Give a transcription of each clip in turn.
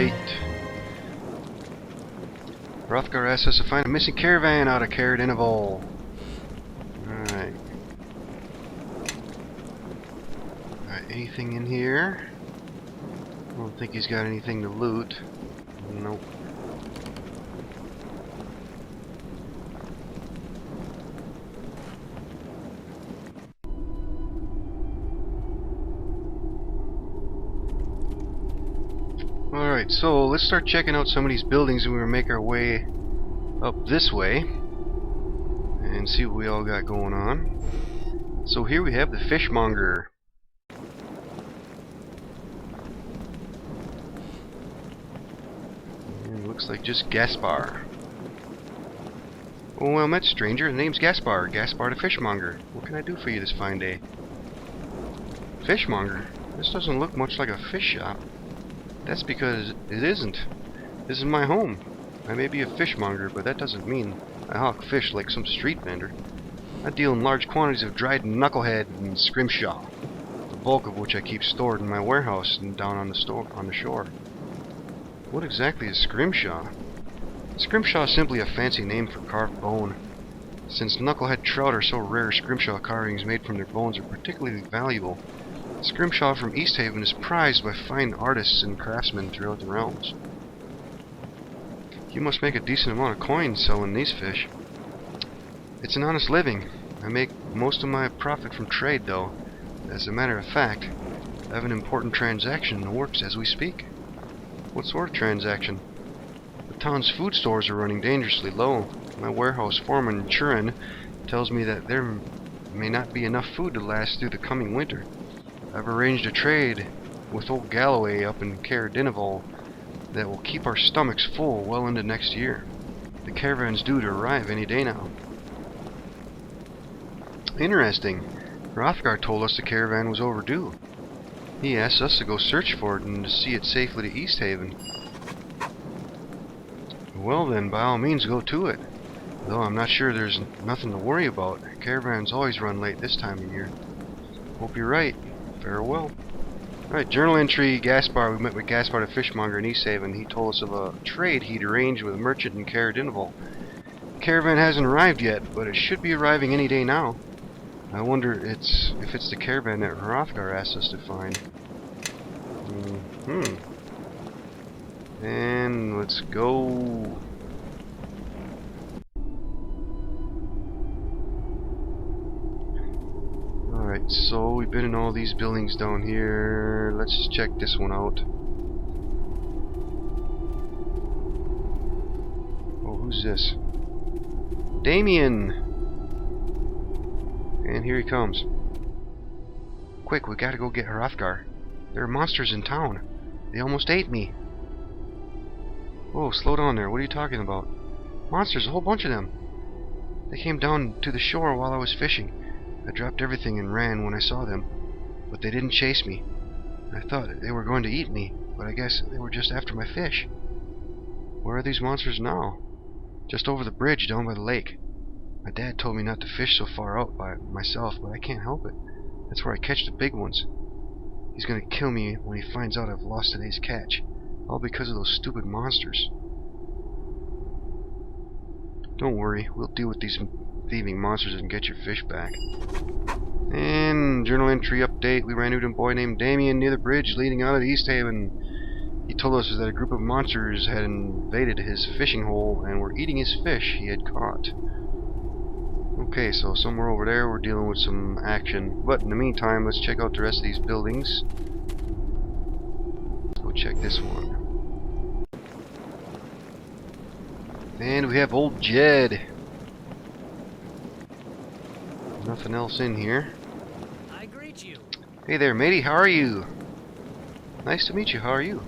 update. Hrothgar asks us to find a missing caravan out of Caer Dineval. Alright. Alright, anything in here? I don't think he's got anything to loot. Nope. Alright, so let's start checking out some of these buildings and we're going to make our way up this way and see what we all got going on. So here we have the fishmonger. And it looks like just Gasbar. Oh, well met, stranger. The name's Gasbar. Gasbar the fishmonger. What can I do for you this fine day? Fishmonger? This doesn't look much like a fish shop. That's because it isn't. This is my home. I may be a fishmonger, but that doesn't mean I hawk fish like some street vendor. I deal in large quantities of dried knucklehead and scrimshaw, the bulk of which I keep stored in my warehouse and down on the shore. What exactly is scrimshaw? Scrimshaw is simply a fancy name for carved bone. Since knucklehead trout are so rare, scrimshaw carvings made from their bones are particularly valuable. Scrimshaw from Easthaven is prized by fine artists and craftsmen throughout the realms. You must make a decent amount of coin selling these fish. It's an honest living. I make most of my profit from trade, though. As a matter of fact, I have an important transaction in the works as we speak. What sort of transaction? The town's food stores are running dangerously low. My warehouse foreman, Jonan, tells me that there may not be enough food to last through the coming winter. I've arranged a trade with old Galloway up in Caer Dineval that will keep our stomachs full well into next year. The caravan's due to arrive any day now. Interesting. Hrothgar told us the caravan was overdue. He asked us to go search for it and to see it safely to Easthaven. Well then, by all means go to it. Though I'm not sure there's nothing to worry about. Caravans always run late this time of year. Hope you're right. Farewell. Alright, journal entry, Gasbar. We met with Gasbar the fishmonger in Easthaven. He told us of a trade he'd arranged with a merchant in Caer Dineval. The caravan hasn't arrived yet, but it should be arriving any day now. I wonder if it's the caravan that Hrothgar asked us to find. And let's go. Alright, so we've been in all these buildings down here. Let's just check this one out. Oh, who's this? Damian! And here he comes. Quick, we gotta go get Hrothgar. There are monsters in town. They almost ate me. Whoa, slow down there. What are you talking about? Monsters, a whole bunch of them. They came down to the shore while I was fishing. I dropped everything and ran when I saw them, but they didn't chase me. I thought they were going to eat me, but I guess they were just after my fish. Where are these monsters now? Just over the bridge down by the lake. My dad told me not to fish so far out by myself, but I can't help it. That's where I catch the big ones. He's going to kill me when he finds out I've lost today's catch, all because of those stupid monsters. Don't worry, we'll deal with these thieving monsters and get your fish back. And journal entry update, we ran into a boy named Damian near the bridge leading out of Easthaven. He told us that a group of monsters had invaded his fishing hole and were eating his fish he had caught. Okay, so somewhere over there we're dealing with some action. But in the meantime, let's check out the rest of these buildings. Let's go check this one. And we have old Jed. Nothing else in here. I greet you. Hey there, matey, how are you? Nice to meet you, how are you?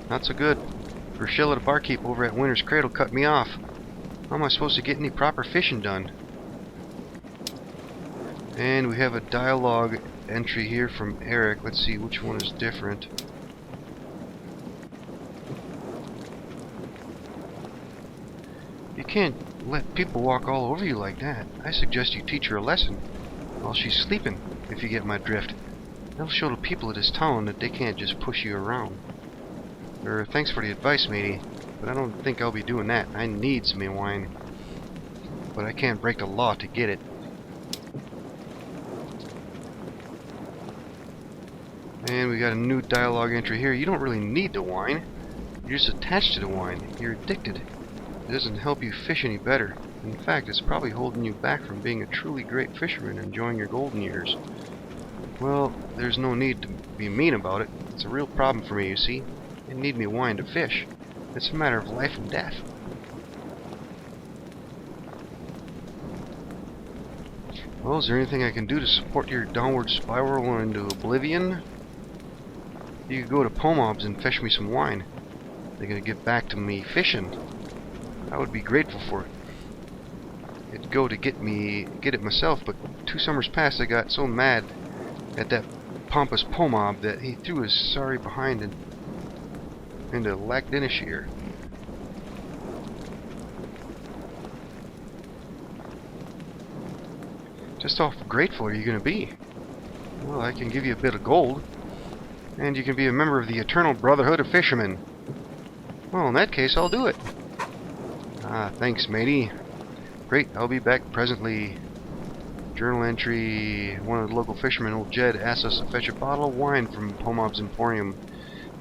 Not so good. Rochella, the barkeep over at Winter's Cradle, cut me off. How am I supposed to get any proper fishing done? And we have a dialogue entry here from Eric. Let's see which one is different. You can't let people walk all over you like that. I suggest you teach her a lesson while she's sleeping, if you get my drift. That'll show the people of this town that they can't just push you around. Or thanks for the advice, matey. But I don't think I'll be doing that. I need some wine. But I can't break the law to get it. And we got a new dialogue entry here. You don't really need the wine. You're just attached to the wine. You're addicted. It doesn't help you fish any better. In fact, it's probably holding you back from being a truly great fisherman and enjoying your golden years. Well, there's no need to be mean about it. It's a real problem for me, you see. I need me wine to fish. It's a matter of life and death. Well, is there anything I can do to support your downward spiral into oblivion? You could go to Pomob's and fetch me some wine. They're gonna get back to me fishing. I would be grateful for it. I'd go to get it myself, but 2 summers past I got so mad at that pompous Pomob that he threw his sorry behind into Lac-Dinishire. Just how grateful are you going to be? Well, I can give you a bit of gold, and you can be a member of the Eternal Brotherhood of Fishermen. Well, in that case, I'll do it. Ah, thanks, matey. Great, I'll be back presently. Journal entry: one of the local fishermen, old Jed, asked us to fetch a bottle of wine from Pomob's Emporium,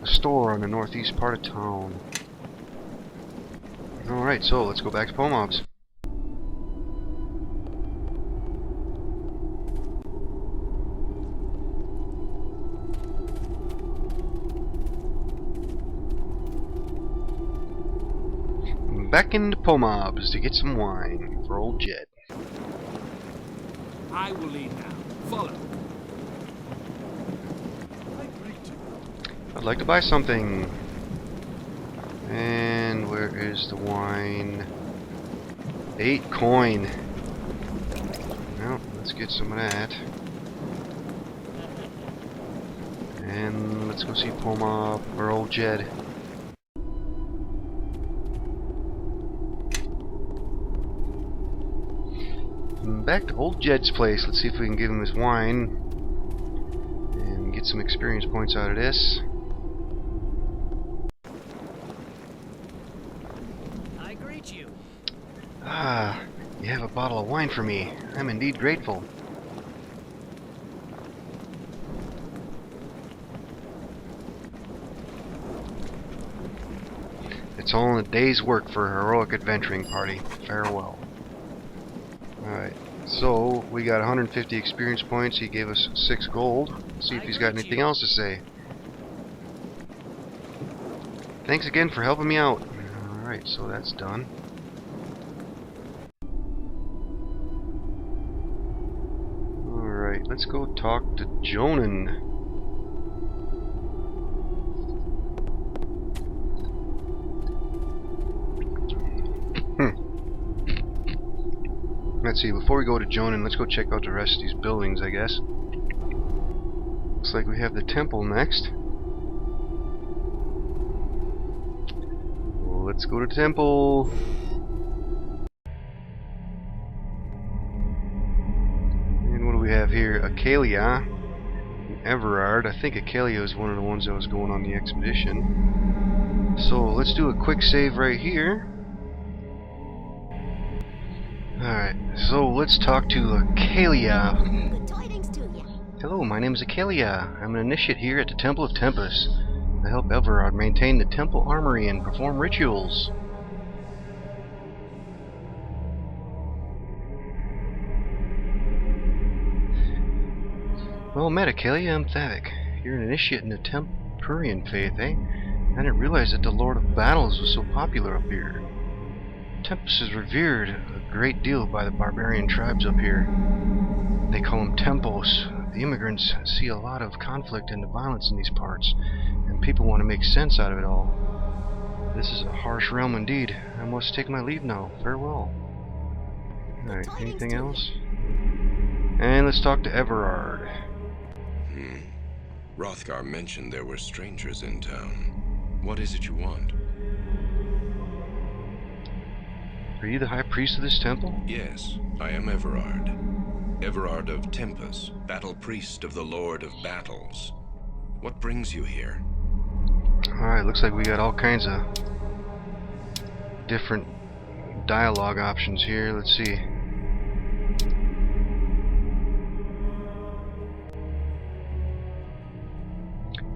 a store on the northeast part of town. Alright, so let's go back to Pomob's. Back into Pomob's to get some wine for old Jed. I will lead now. Follow. I'd like to buy something. And where is the wine? 8 coin. Well, let's get some of that. And let's go see Pomob or old Jed. Back to old Jed's place. Let's see if we can give him his wine and get some experience points out of this. I greet you. Ah, you have a bottle of wine for me. I'm indeed grateful. It's all in a day's work for a heroic adventuring party. Farewell. Alright, so we got 150 experience points. He gave us 6 gold. Let's see if he's got anything else to say. Thanks again for helping me out. Alright, so that's done. Alright, let's go talk to Jonan. Let's see, before we go to Jonan, let's go check out the rest of these buildings, I guess. Looks like we have the temple next. Let's go to the temple. And what do we have here? Acalia. Everard. I think Acalia is one of the ones that was going on the expedition. So let's do a quick save right here. Alright, so let's talk to Acalia. Good tidings to you. Hello, my name is Acalia. I'm an initiate here at the Temple of Tempest. I help Everard maintain the temple armory and perform rituals. Well met, Acalia. I'm Thavik. You're an initiate in the Tempurian faith, eh? I didn't realize that the Lord of Battles was so popular up here. Tempest is revered a great deal by the barbarian tribes up here. They call him Tempos. The immigrants see a lot of conflict and violence in these parts, and people want to make sense out of it all. This is a harsh realm indeed. I must take my leave now. Farewell. Alright, anything else? And let's talk to Everard. Hrothgar mentioned there were strangers in town. What is it you want? Are you the high priest of this temple? Yes, I am Everard. Everard of Tempus, battle priest of the Lord of Battles. What brings you here? Alright, looks like we got all kinds of different dialogue options here. Let's see.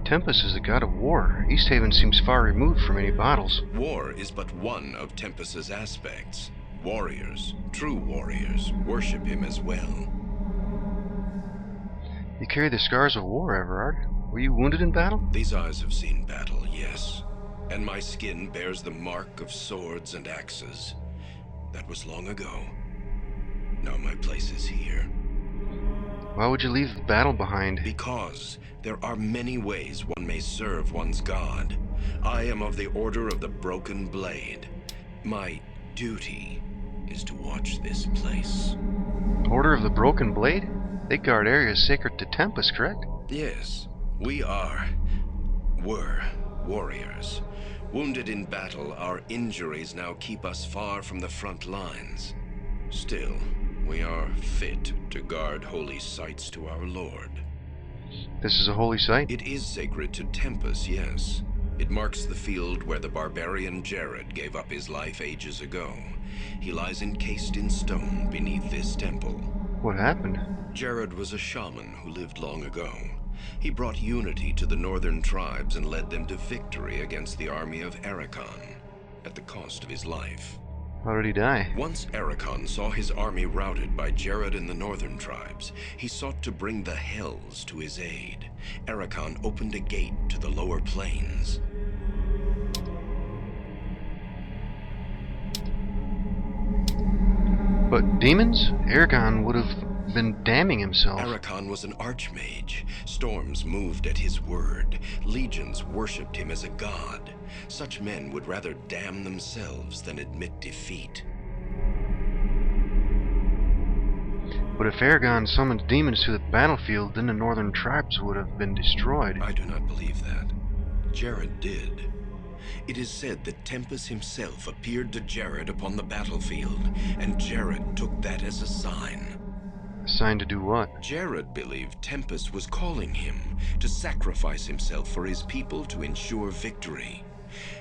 Tempest is the god of war. East Haven seems far removed from any battles. War is but one of Tempest's aspects. Warriors, true warriors, worship him as well. You carry the scars of war, Everard. Were you wounded in battle? These eyes have seen battle, yes. And my skin bears the mark of swords and axes. That was long ago. Now my place is here. Why would you leave the battle behind? Because there are many ways one may serve one's god. I am of the Order of the Broken Blade. My duty is to watch this place. Order of the Broken Blade? They guard areas sacred to Tempest, correct? Yes, we were warriors. Wounded in battle, our injuries now keep us far from the front lines. Still, we are fit to guard holy sites to our Lord. This is a holy site? It is sacred to Tempest, yes. It marks the field where the barbarian Jared gave up his life ages ago. He lies encased in stone beneath this temple. What happened? Jared was a shaman who lived long ago. He brought unity to the northern tribes and led them to victory against the army of Arakan, at the cost of his life. How did he die? Once Arakan saw his army routed by Jared and the northern tribes, he sought to bring the Hells to his aid. Arakan opened a gate to the lower plains. But demons? Aragon would have been damning himself. Arakan was an archmage. Storms moved at his word. Legions worshipped him as a god. Such men would rather damn themselves than admit defeat. But if Aragon summoned demons to the battlefield, then the northern tribes would have been destroyed. I do not believe that. Jared did. It is said that Tempest himself appeared to Jared upon the battlefield, and Jared took that as a sign. A sign to do what? Jared believed Tempest was calling him to sacrifice himself for his people to ensure victory.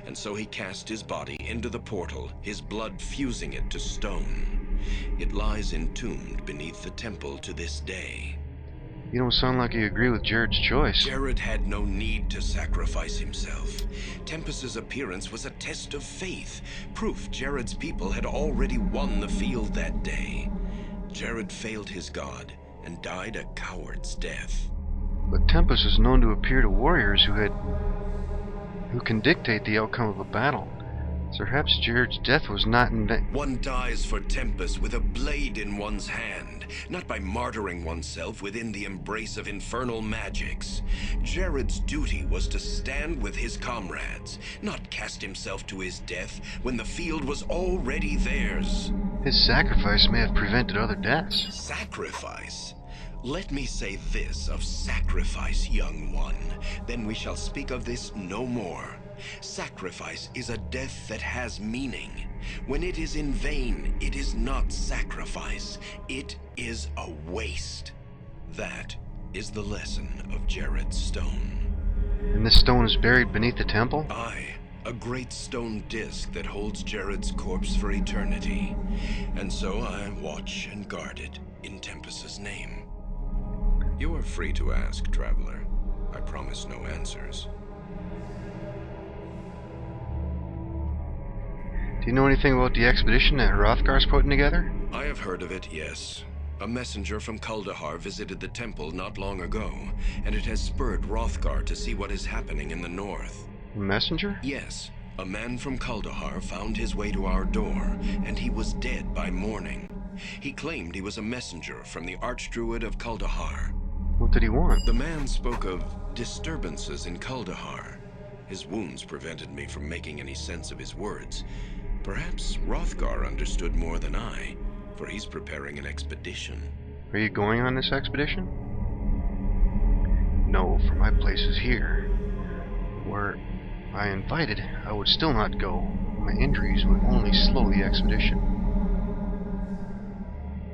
And so he cast his body into the portal, his blood fusing it to stone. It lies entombed beneath the temple to this day. You don't sound like you agree with Jared's choice. Jared had no need to sacrifice himself. Tempest's appearance was a test of faith, proof Jared's people had already won the field that day. Jared failed his god and died a coward's death. But Tempest is known to appear to warriors who can dictate the outcome of a battle. Perhaps Jared's death was not in vain. One dies for Tempest with a blade in one's hand, not by martyring oneself within the embrace of infernal magics. Jared's duty was to stand with his comrades, not cast himself to his death when the field was already theirs. His sacrifice may have prevented other deaths. Sacrifice? Let me say this of sacrifice, young one, then we shall speak of this no more. Sacrifice is a death that has meaning. When it is in vain, it is not sacrifice. It is a waste. That is the lesson of Jared's stone. And this stone is buried beneath the temple? Aye, a great stone disc that holds Jared's corpse for eternity. And so I watch and guard it in Tempest's name. You are free to ask, traveler. I promise no answers. Do you know anything about the expedition that Hrothgar's putting together? I have heard of it, yes. A messenger from Kuldahar visited the temple not long ago, and it has spurred Hrothgar to see what is happening in the north. A messenger? Yes. A man from Kuldahar found his way to our door, and he was dead by morning. He claimed he was a messenger from the Archdruid of Kuldahar. What did he want? The man spoke of disturbances in Kuldahar. His wounds prevented me from making any sense of his words. Perhaps Hrothgar understood more than I, for he's preparing an expedition. Are you going on this expedition? No, for my place is here. Were I invited, I would still not go. My injuries would only slow the expedition.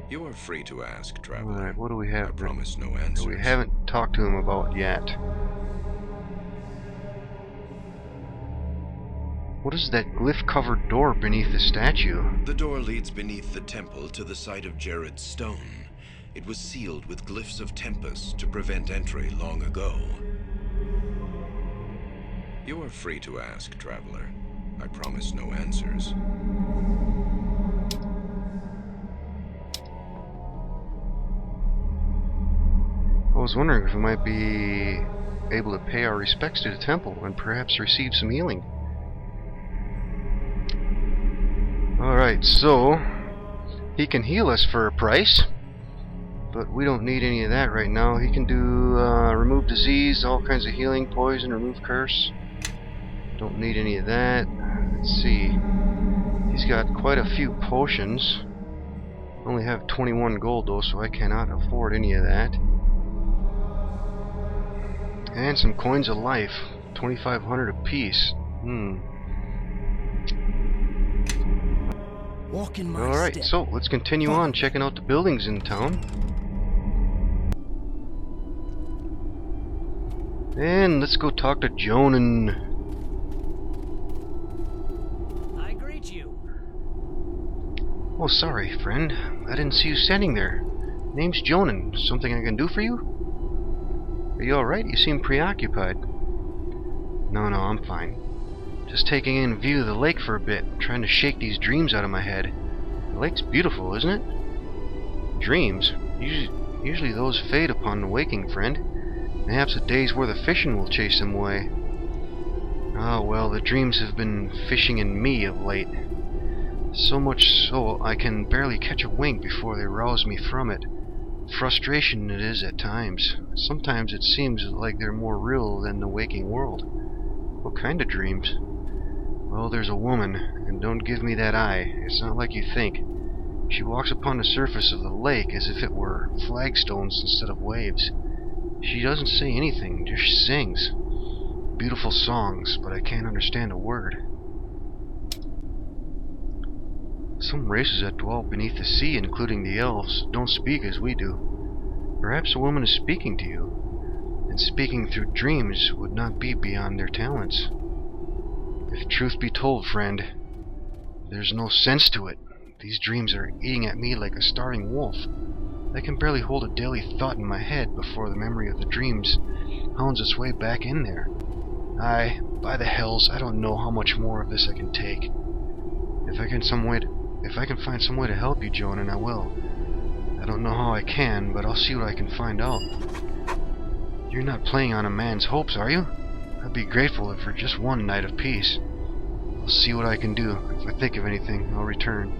You are free to ask, traveler. Alright, what do we have? I promise no answers. We haven't talked to him about yet. What is that glyph-covered door beneath the statue? The door leads beneath the temple to the site of Jared's stone. It was sealed with glyphs of Tempest to prevent entry long ago. You are free to ask, traveler. I promise no answers. I was wondering if we might be able to pay our respects to the temple and perhaps receive some healing. Alright, so he can heal us for a price, but we don't need any of that right now. He can do remove disease, all kinds of healing, poison, remove curse. Don't need any of that. Let's see. He's got quite a few potions. Only have 21 gold though, so I cannot afford any of that. And some coins of life, 2,500 apiece. Walk in my Alright, step. so let's continue on checking out the buildings in town. And let's go talk to Jonan. I greet you. Oh, sorry, friend. I didn't see you standing there. Name's Jonan. Something I can do for you? Are you alright? You seem preoccupied. No, I'm fine. Just taking in view of the lake for a bit, trying to shake these dreams out of my head. The lake's beautiful, isn't it? Dreams? Usually those fade upon the waking, friend. Perhaps a day's worth of fishing will chase them away. Ah, well, the dreams have been fishing in me of late. So much so I can barely catch a wink before they rouse me from it. Frustration it is at times. Sometimes it seems like they're more real than the waking world. What kind of dreams? Well, there's a woman, and don't give me that eye. It's not like you think. She walks upon the surface of the lake as if it were flagstones instead of waves. She doesn't say anything, just sings. Beautiful songs, but I can't understand a word. Some races that dwell beneath the sea, including the elves, don't speak as we do. Perhaps a woman is speaking to you, and speaking through dreams would not be beyond their talents. If truth be told, friend, there's no sense to it. These dreams are eating at me like a starving wolf. I can barely hold a daily thought in my head before the memory of the dreams hounds its way back in there. Aye, by the hells, I don't know how much more of this I can take. If I can find some way to help you, Jonan, I will. I don't know how I can, but I'll see what I can find out. You're not playing on a man's hopes, are you? I'd be grateful for just one night of peace. I'll see what I can do. If I think of anything, I'll return.